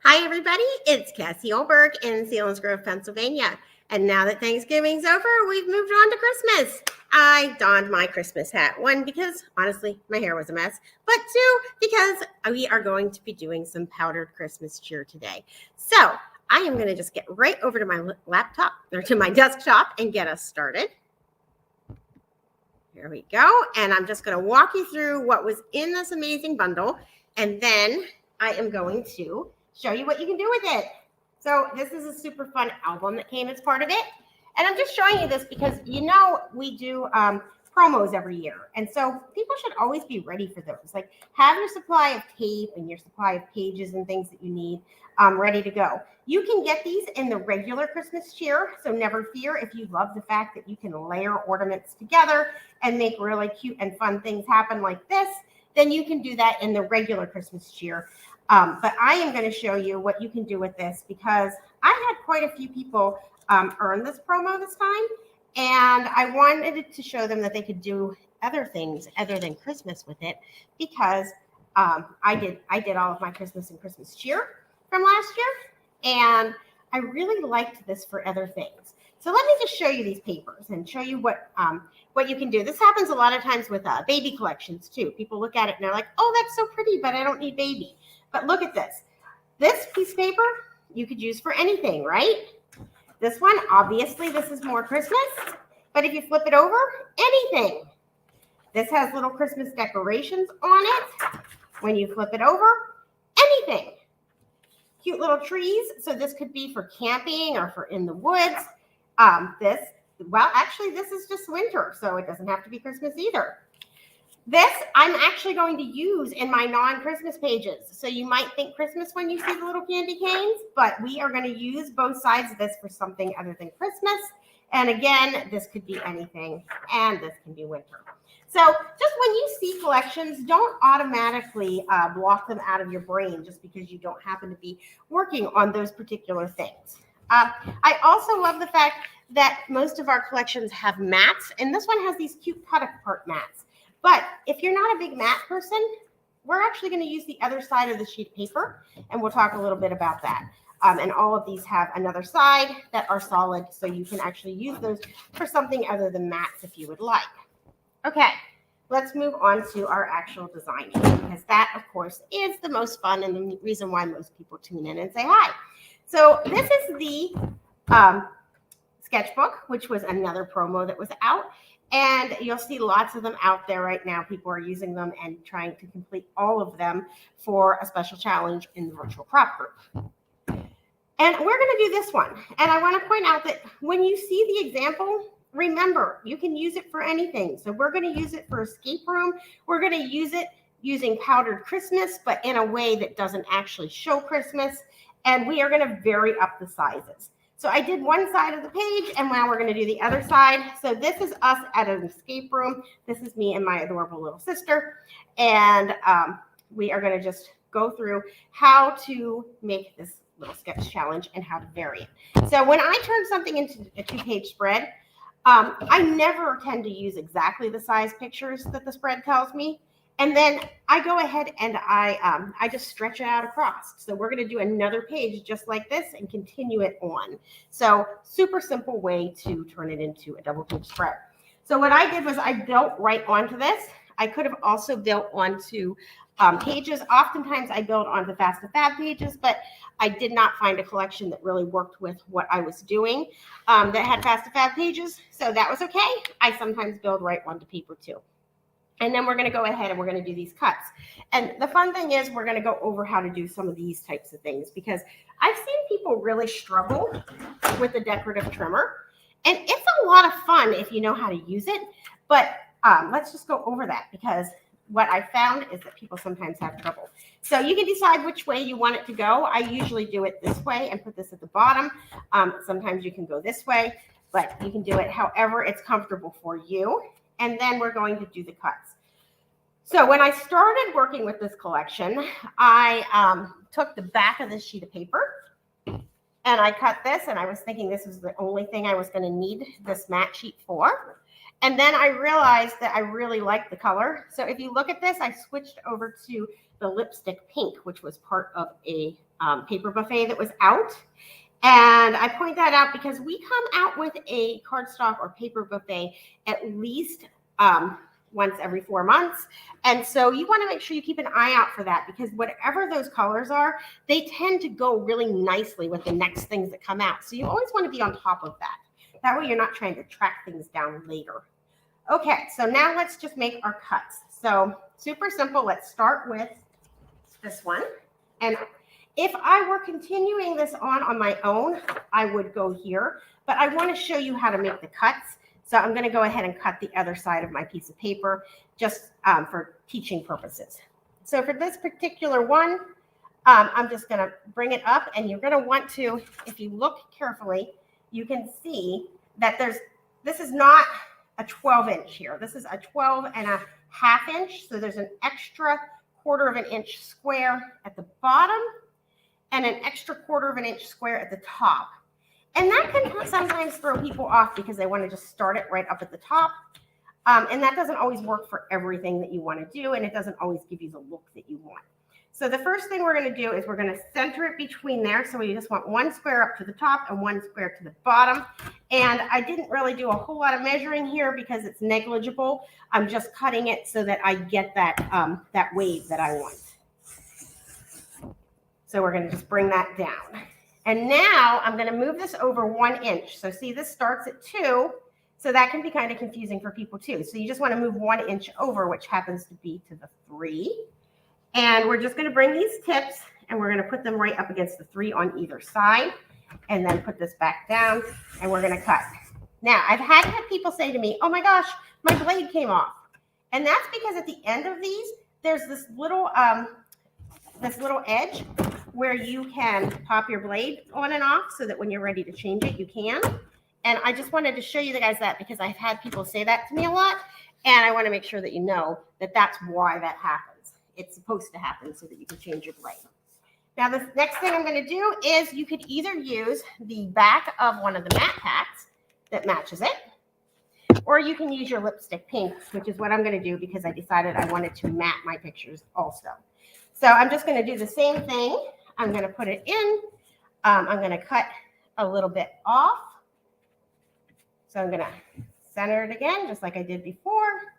Hi, everybody. It's Cassie Olberg in Selinsgrove, Pennsylvania. And now that Thanksgiving's over, we've moved on to Christmas. I donned my Christmas hat. One, because honestly, my hair was a mess. But two, because we are going to be doing some powdered Christmas cheer today. So I am going to just get right over to my laptop or to my desktop and get us started. Here we go. And I'm just going to walk you through what was in this amazing bundle. And then I am going to show you what you can do with it. So this is a super fun album that came as part of it. And I'm just showing you this because we do promos every year. And so people should always be ready for those. Like have your supply of tape and your supply of pages and things that you need ready to go. You can get these in the regular Christmas cheer. So never fear if you love the fact that you can layer ornaments together and make really cute and fun things happen like this, then you can do that in the regular Christmas cheer. But I am going to show you what you can do with this because I had quite a few people earn this promo this time. And I wanted to show them that they could do other things other than Christmas with it because I did all of my Christmas and Christmas cheer from last year. And I really liked this for other things. So let me just show you these papers and show you what you can do. This happens a lot of times with baby collections too. People look at it and they're like, oh, that's so pretty, but I don't need baby. But look at this. This piece of paper you could use for anything, right? This one, obviously, this is more Christmas. But if you flip it over, anything. This has little Christmas decorations on it. When you flip it over, anything. Cute little trees. So this could be for camping or for in the woods. This is just winter, so it doesn't have to be Christmas either. This I'm actually going to use in my non-Christmas pages. So you might think Christmas when you see the little candy canes, but we are going to use both sides of this for something other than Christmas. And again, this could be anything, and this can be winter. So just when you see collections, don't automatically block them out of your brain just because you don't happen to be working on those particular things. I also love the fact that most of our collections have mats, and this one has these cute cut-apart mats. But if you're not a big mat person, we're actually going to use the other side of the sheet of paper, and we'll talk a little bit about that. And all of these have another side that are solid, so you can actually use those for something other than mats if you would like. Okay, let's move on to our actual designing, because that, of course, is the most fun and the reason why most people tune in and say hi. So this is the sketchbook, which was another promo that was out. And you'll see lots of them out there right now. People are using them and trying to complete all of them for a special challenge in the virtual prop group. And we're going to do this one. And I want to point out that when you see the example, remember, you can use it for anything. So we're going to use it for escape room. We're going to use it using powdered Christmas, but in a way that doesn't actually show Christmas. And we are going to vary up the sizes. So I did one side of the page, and now we're going to do the other side. So this is us at an escape room. This is me and my adorable little sister. And we are going to just go through how to make this little sketch challenge and how to vary it. So when I turn something into a 2-page spread, I never tend to use exactly the size pictures that the spread tells me. And then I go ahead and I just stretch it out across. So we're going to do another page just like this and continue it on. So super simple way to turn it into a double-page spread. So what I did was I built right onto this. I could have also built onto pages. Oftentimes I build onto FASTA pages, but I did not find a collection that really worked with what I was doing that had FASTA pages. So that was okay. I sometimes build right onto paper too. And then we're going to go ahead and we're going to do these cuts. And the fun thing is we're going to go over how to do some of these types of things because I've seen people really struggle with the decorative trimmer. And it's a lot of fun if you know how to use it. But let's just go over that because what I found is that people sometimes have trouble. So you can decide which way you want it to go. I usually do it this way and put this at the bottom. Sometimes you can go this way, but you can do it however it's comfortable for you. And then we're going to do the cuts. So when I started working with this collection, I took the back of this sheet of paper and I cut this, and I was thinking this was the only thing I was going to need this matte sheet for. And then I realized that I really liked the color. So if you look at this, I switched over to the lipstick pink, which was part of a paper buffet that was out. And I point that out because we come out with a cardstock or paper buffet at least once every 4 months. And so you want to make sure you keep an eye out for that, because whatever those colors are, they tend to go really nicely with the next things that come out. So you always want to be on top of that. That way you're not trying to track things down later. Okay, so now let's just make our cuts. So super simple. Let's start with this one. And if I were continuing this on my own, I would go here, but I want to show you how to make the cuts. So I'm going to go ahead and cut the other side of my piece of paper just for teaching purposes. So for this particular one, I'm just going to bring it up, and you're going to want to, if you look carefully, you can see that this is not a 12-inch here. This is a 12.5 inch. So there's an extra 1/4 of an inch square at the bottom and an extra 1/4 of an inch square at the top. And that can sometimes throw people off because they want to just start it right up at the top. And that doesn't always work for everything that you want to do, and it doesn't always give you the look that you want. So the first thing we're going to do is we're going to center it between there. So we just want one square up to the top and one square to the bottom. And I didn't really do a whole lot of measuring here because it's negligible. I'm just cutting it so that I get that, that wave that I want. So we're going to just bring that down. And now I'm going to move this over 1 inch. So see, this starts at 2. So that can be kind of confusing for people too. So you just want to move 1 inch over, which happens to be to the 3. And we're just going to bring these tips and we're going to put them right up against the 3 on either side, and then put this back down, and we're going to cut. Now, I've had people say to me, oh my gosh, my blade came off. And that's because at the end of these, there's this little edge where you can pop your blade on and off so that when you're ready to change it, you can. And I just wanted to show you guys that because I've had people say that to me a lot. And I want to make sure that you know that that's why that happens. It's supposed to happen so that you can change your blade. Now, the next thing I'm going to do is you could either use the back of one of the matte packs that matches it, or you can use your lipstick pink, which is what I'm going to do because I decided I wanted to matte my pictures also. So I'm just going to do the same thing. I'm going to put it in. I'm going to cut a little bit off. So I'm going to center it again, just like I did before.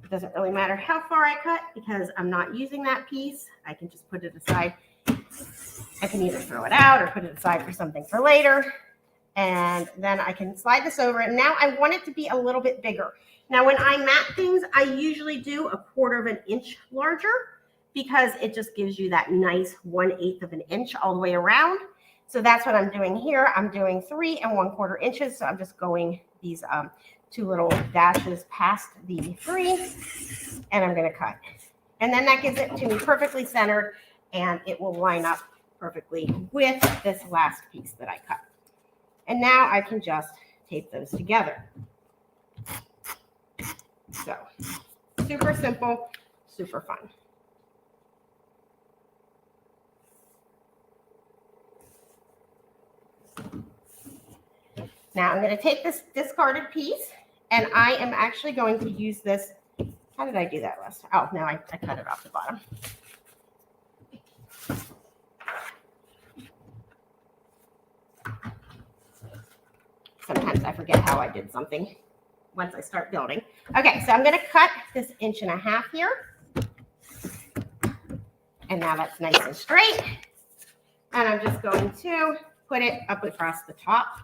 It doesn't really matter how far I cut because I'm not using that piece. I can just put it aside. I can either throw it out or put it aside for something for later. And then I can slide this over. And now I want it to be a little bit bigger. Now, when I matte things, I usually do 1/4 of an inch larger because it just gives you that nice 1/8 of an inch all the way around. So that's what I'm doing here. I'm doing 3 1/4 inches. So I'm just going these 2 little dashes past the 3, and I'm going to cut. And then that gives it to me perfectly centered, and it will line up perfectly with this last piece that I cut. And now I can just tape those together. So super simple, super fun. Now I'm going to take this discarded piece, and I am actually going to use this. How did I do that last time? Oh, no, I cut it off the bottom. Sometimes I forget how I did something once I start building. Okay, so I'm going to cut this 1.5 inches here. And now that's nice and straight. And I'm just going to put it up across the top.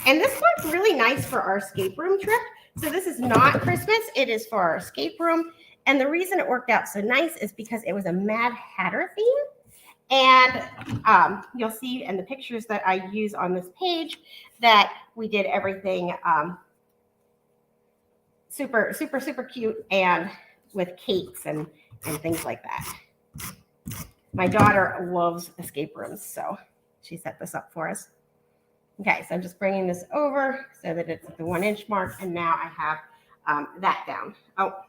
And this one's really nice for our escape room trip. So this is not Christmas. It is for our escape room. And the reason it worked out so nice is because it was a Mad Hatter theme. And you'll see in the pictures that I use on this page that we did everything super, super, super cute and with cakes and things like that. My daughter loves escape rooms, so she set this up for us. Okay, so I'm just bringing this over so that it's at the 1 inch mark, and now I have that down. Oh,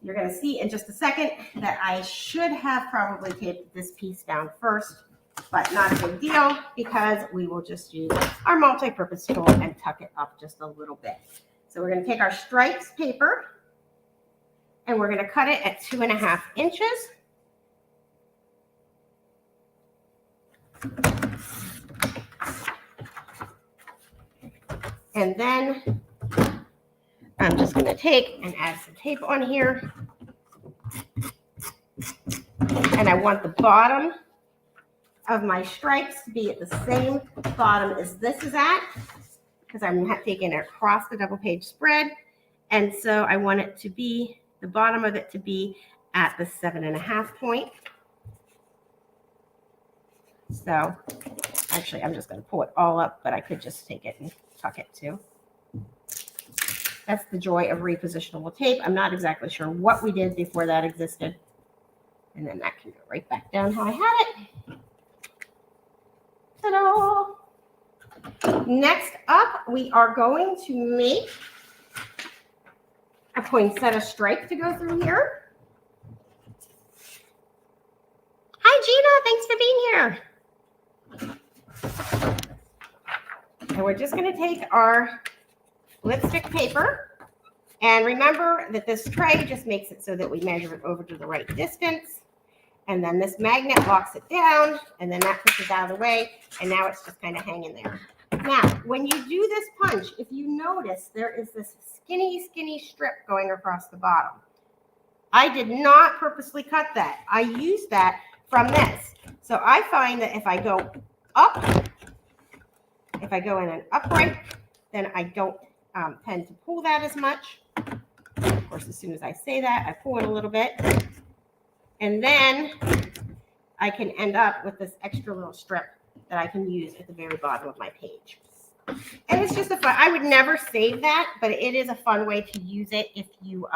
you're going to see in just a second that I should have probably taped this piece down first, but not a big deal because we will just use our multi-purpose tool and tuck it up just a little bit. So we're going to take our stripes paper, And we're going to cut it at 2.5 inches. And then I'm just going to take and add some tape on here. And I want the bottom of my stripes to be at the same bottom as this is at, because I'm taking it across the double page spread. And so I want it to be, the bottom of it to be at the 7.5 point. So actually, I'm just going to pull it all up, but I could just take it and tuck it too. That's the joy of repositionable tape. I'm not exactly sure what we did before that existed. And then that can go right back down how I had it. Ta-da! Next up, we are going to make a poinsettia stripe to go through here. Hi, Gina. Thanks for being here. And we're just going to take our lipstick paper. And remember that this tray just makes it so that we measure it over to the right distance. And then this magnet locks it down, and then that pushes it out of the way, and now it's just kind of hanging there. Now, when you do this punch, if you notice, there is this skinny, skinny strip going across the bottom. I did not purposely cut that. I used that from this. So I find that if I go up, if I go in an upright, then I don't tend to pull that as much. Of course, as soon as I say that, I pull it a little bit. And then I can end up with this extra little strip that I can use at the very bottom of my page. And it's just a fun, I would never save that, but it is a fun way to use it if you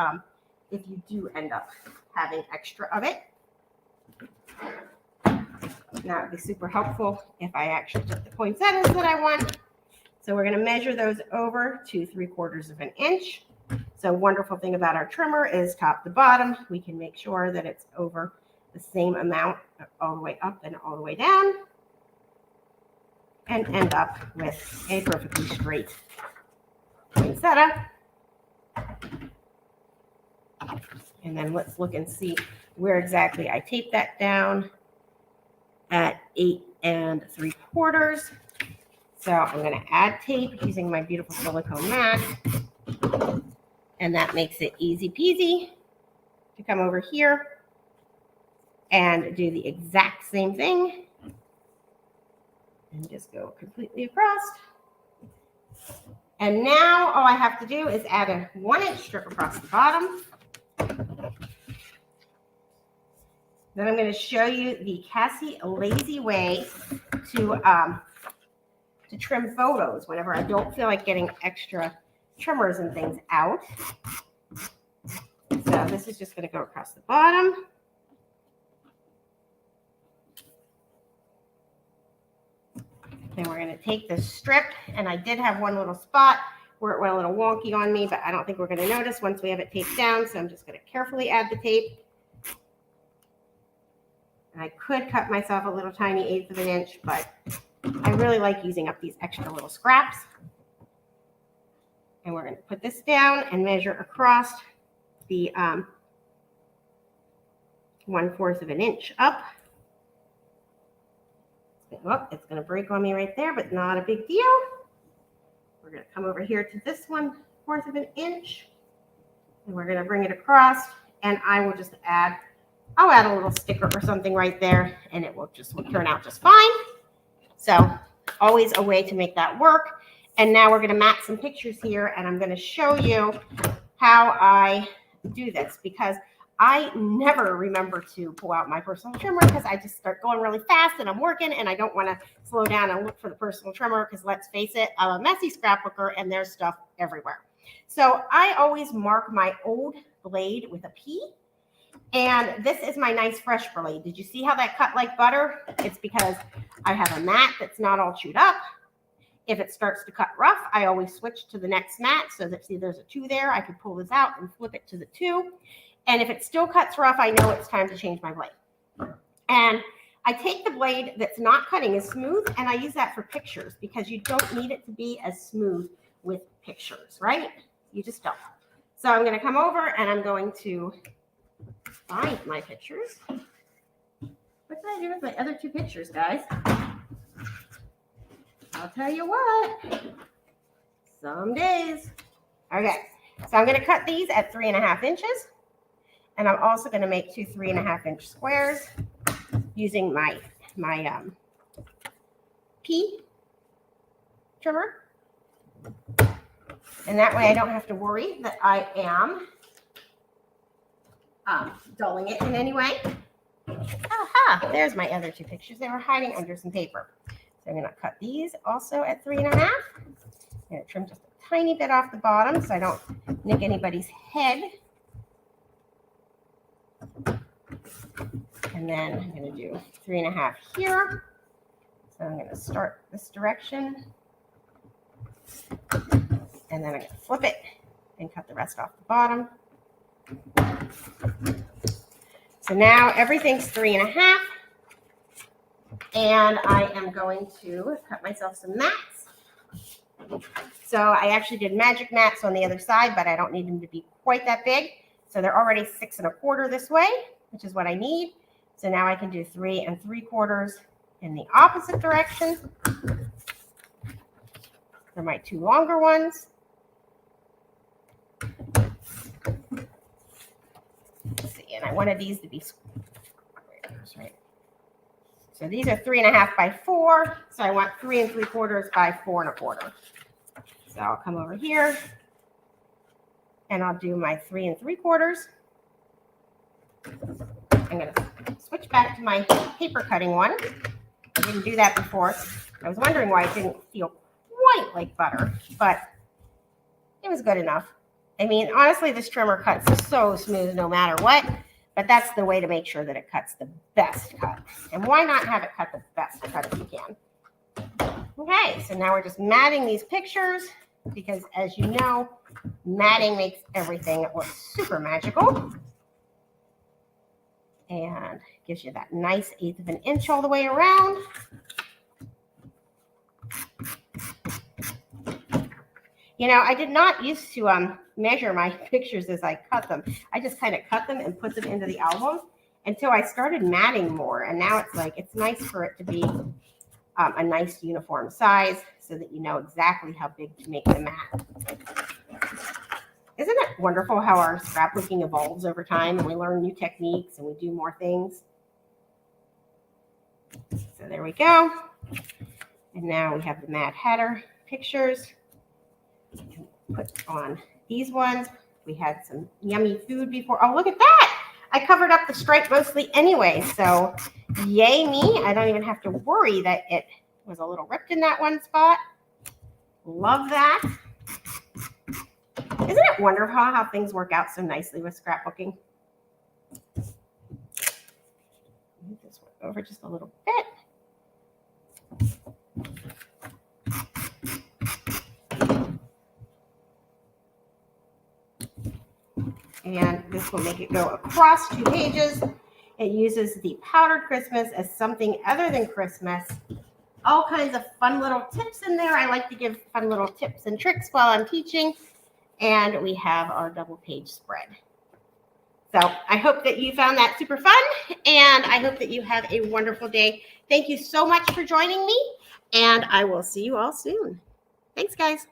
do end up having extra of it. Now it'd be super helpful if I actually took the poinsettias that I want. So we're going to measure those over to 3/4 of an inch. So wonderful thing about our trimmer is top to bottom, we can make sure that it's over the same amount all the way up and all the way down, and end up with a perfectly straight poinsettia. And then let's look and see where exactly I taped that down at 8 3/4. So I'm going to add tape using my beautiful silicone mat. And that makes it easy peasy to come over here and do the exact same thing. And just go completely across. And now all I have to do is add a 1-inch strip across the bottom. Then I'm going to show you the Cassie lazy way to trim photos whenever I don't feel like getting extra trimmers and things out. So this is just going to go across the bottom. Then we're going to take this strip, and I did have one little spot where it went a little wonky on me, but I don't think we're going to notice once we have it taped down, so I'm just going to carefully add the tape. And I could cut myself a little tiny 1/8 of an inch, but I really like using up these extra little scraps. And we're going to put this down and measure across the 1/4 of an inch up. Oh, it's going to break on me right there, but not a big deal. We're going to come over here to this 1/4 of an inch, and we're going to bring it across, and I will just I'll add a little sticker or something right there, and it will turn out just fine. So always a way to make that work. And now we're going to mat some pictures here, and I'm going to show you how I do this, because I never remember to pull out my personal trimmer because I just start going really fast and I'm working and I don't want to slow down and look for the personal trimmer because, let's face it, I'm a messy scrapbooker and there's stuff everywhere. So I always mark my old blade with a P. And this is my nice fresh blade. Did you see how that cut like butter? It's because I have a mat that's not all chewed up. If it starts to cut rough, I always switch to the next mat. So that, see, there's a 2 there. I can pull this out and flip it to the 2. And if it still cuts rough, I know it's time to change my blade. And I take the blade that's not cutting as smooth, and I use that for pictures because you don't need it to be as smooth with pictures, right? You just don't. So I'm going to come over and I'm going to find my pictures. What did I do with my other two pictures, guys? I'll tell you what. Some days. Okay, so I'm going to cut these at 3.5 inches. And I'm also going to make two 3.5-inch squares using my P trimmer. And that way I don't have to worry that I am dulling it in any way. Aha, there's my other two pictures. They were hiding under some paper. So I'm going to cut these also at 3.5. I'm going to trim just a tiny bit off the bottom so I don't nick anybody's head. And then I'm going to do 3.5 here. So I'm going to start this direction. And then I'm going to flip it and cut the rest off the bottom. So now everything's 3.5. And I am going to cut myself some mats. So I actually did magic mats on the other side, but I don't need them to be quite that big. So they're already 6 1/4 this way, which is what I need. So now I can do 3 3/4 in the opposite direction. For my two longer ones. Let's see, and I wanted these to be right. So these are 3.5 by 4. So I want 3 3/4 by 4 1/4. So I'll come over here and I'll do my 3 3/4. I'm going to switch back to my paper cutting one. I didn't do that before. I was wondering why it didn't feel quite like butter, but it was good enough. I mean, honestly, this trimmer cuts so smooth no matter what, but that's the way to make sure that it cuts the best cut. And why not have it cut the best cut if you can? Okay, so now we're just matting these pictures because, as you know, matting makes everything look super magical. And gives you that nice 1/8 of an inch all the way around. You know, I did not used to measure my pictures as I cut them. I just kind of cut them and put them into the album until I started matting more. And now it's like, it's nice for it to be a nice uniform size so that you know exactly how big to make the mat. Isn't it wonderful how our scrapbooking evolves over time and we learn new techniques and we do more things? So there we go. And now we have the Mad Hatter pictures. Put on these ones. We had some yummy food before. Oh, look at that. I covered up the stripe mostly anyway. So yay me. I don't even have to worry that it was a little ripped in that one spot. Love that. Isn't it wonderful how things work out so nicely with scrapbooking? Move this one over just a little bit. And this will make it go across 2 pages. It uses the powdered Christmas as something other than Christmas. All kinds of fun little tips in there. I like to give fun little tips and tricks while I'm teaching. And we have our double page spread. So I hope that you found that super fun. And I hope that you have a wonderful day. Thank you so much for joining me. And I will see you all soon. Thanks, guys.